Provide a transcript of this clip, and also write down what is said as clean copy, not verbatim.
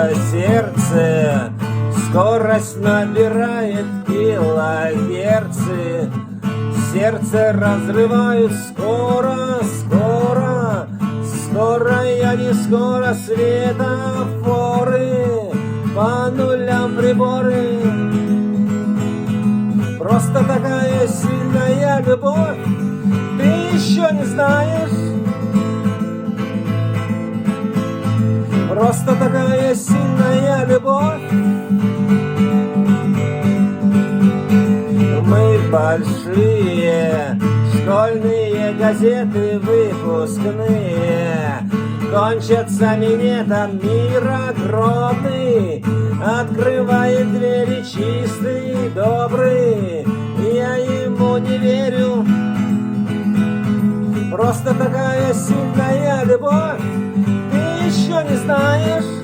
наше сердце скорость набирает килогерцы. Сердце разрывают скоро, скоро, скоро, я не скоро, светофоры, по нулям приборы. Просто такая сильная любовь, ты еще не знаешь. Просто такая сильная любовь. Мы большие, школьные газеты выпускные, кончатся минетом мир огромный, открывает двери чистый, добрый. Я ему не верю. Просто такая сильная любовь, ты еще не знаешь.